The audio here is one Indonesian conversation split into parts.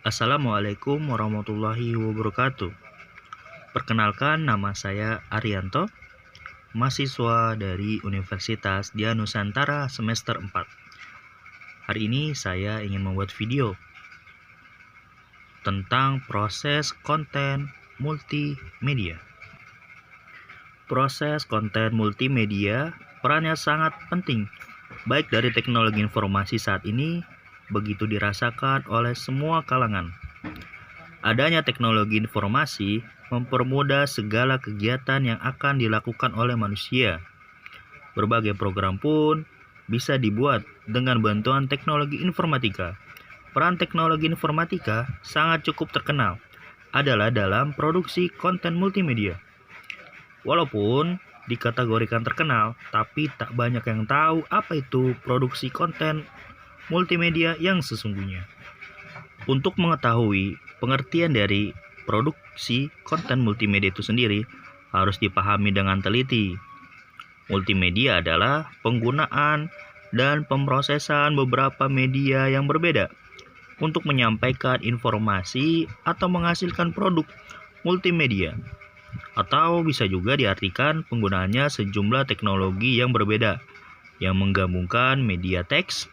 Assalamualaikum warahmatullahi wabarakatuh. Perkenalkan, nama saya Arianto, mahasiswa dari Universitas Dian Nusantara semester 4. Hari ini saya ingin membuat video tentang proses konten multimedia. Proses konten multimedia perannya sangat penting, baik dari teknologi informasi saat ini begitu dirasakan oleh semua kalangan. Adanya teknologi informasi mempermudah segala kegiatan yang akan dilakukan oleh manusia. Berbagai program pun bisa dibuat dengan bantuan teknologi informatika. Peran teknologi informatika sangat cukup terkenal adalah dalam produksi konten multimedia. Walaupun dikategorikan terkenal, tapi tak banyak yang tahu apa itu produksi konten multimedia yang sesungguhnya. Untuk mengetahui pengertian dari produksi konten multimedia itu sendiri harus dipahami dengan teliti. Multimedia adalah penggunaan dan pemrosesan beberapa media yang berbeda untuk menyampaikan informasi atau menghasilkan produk multimedia. Atau bisa juga diartikan penggunaannya sejumlah teknologi yang berbeda yang menggabungkan media teks,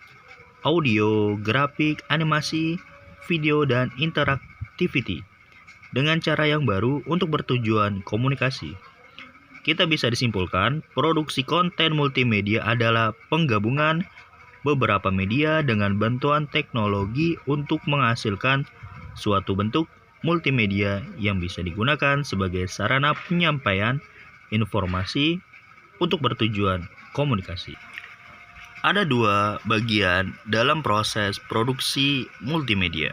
audio, grafik, animasi, video, dan interactivity dengan cara yang baru untuk bertujuan komunikasi. Kita bisa disimpulkan, produksi konten multimedia adalah penggabungan beberapa media dengan bantuan teknologi untuk menghasilkan suatu bentuk multimedia yang bisa digunakan sebagai sarana penyampaian informasi untuk bertujuan komunikasi. Ada dua bagian dalam proses produksi multimedia.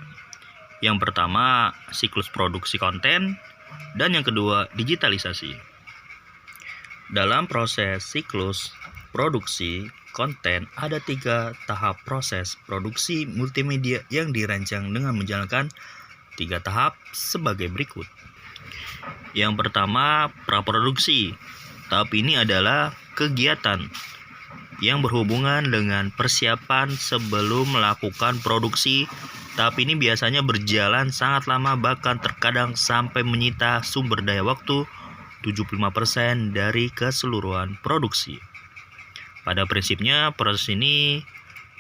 Yang pertama, siklus produksi konten, dan yang kedua, digitalisasi. Dalam proses siklus produksi konten, ada 3 tahap proses produksi multimedia yang dirancang dengan menjalankan 3 tahap sebagai berikut. Yang pertama, praproduksi. Tahap ini adalah kegiatan yang berhubungan dengan persiapan sebelum melakukan produksi. Tahap ini biasanya berjalan sangat lama, bahkan terkadang sampai menyita sumber daya waktu 75% dari keseluruhan produksi. Pada prinsipnya, proses ini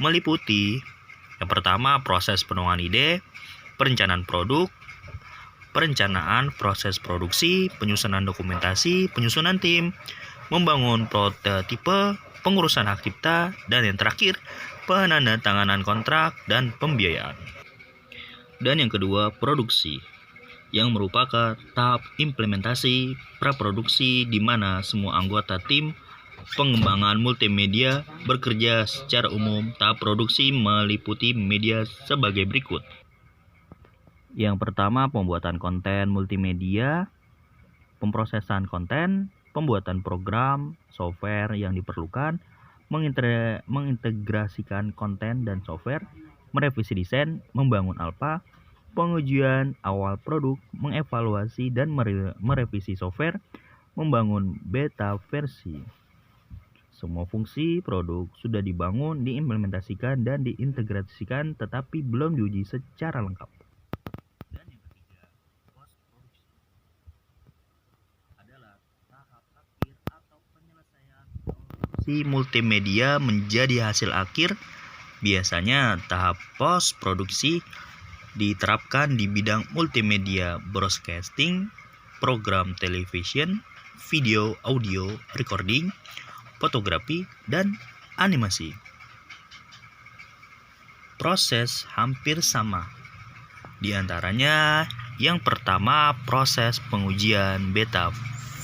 meliputi yang pertama, proses penuangan ide, perencanaan produk, perencanaan proses produksi, penyusunan dokumentasi, penyusunan tim, membangun prototipe, pengurusan hak cipta, dan yang terakhir, penandatanganan kontrak dan pembiayaan. Dan yang kedua, produksi, yang merupakan tahap implementasi praproduksi di mana semua anggota tim pengembangan multimedia bekerja secara umum. Tahap produksi meliputi media sebagai berikut. Yang pertama, pembuatan konten multimedia, pemrosesan konten, pembuatan program, software yang diperlukan, mengintegrasikan konten dan software, merevisi desain, membangun alpha, pengujian awal produk, mengevaluasi dan merevisi software, membangun beta versi. Semua fungsi produk sudah dibangun, diimplementasikan, dan diintegrasikan, tetapi belum diuji secara lengkap. Dan yang ketiga, post-produksi adalah tahap akhir atau penyelesaian produksi multimedia menjadi hasil akhir. Biasanya tahap post-produksi diterapkan di bidang multimedia broadcasting, program television, video, audio, recording, fotografi, dan animasi. Proses hampir sama. Di antaranya, yang pertama, proses pengujian beta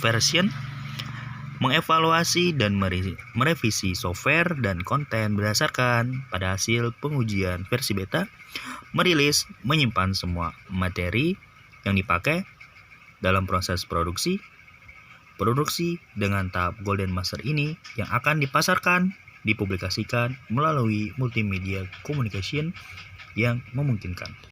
version, mengevaluasi dan merevisi software dan konten berdasarkan pada hasil pengujian versi beta, merilis, menyimpan semua materi yang dipakai dalam proses produksi dengan tahap golden master ini yang akan dipasarkan, dipublikasikan melalui multimedia communication yang memungkinkan.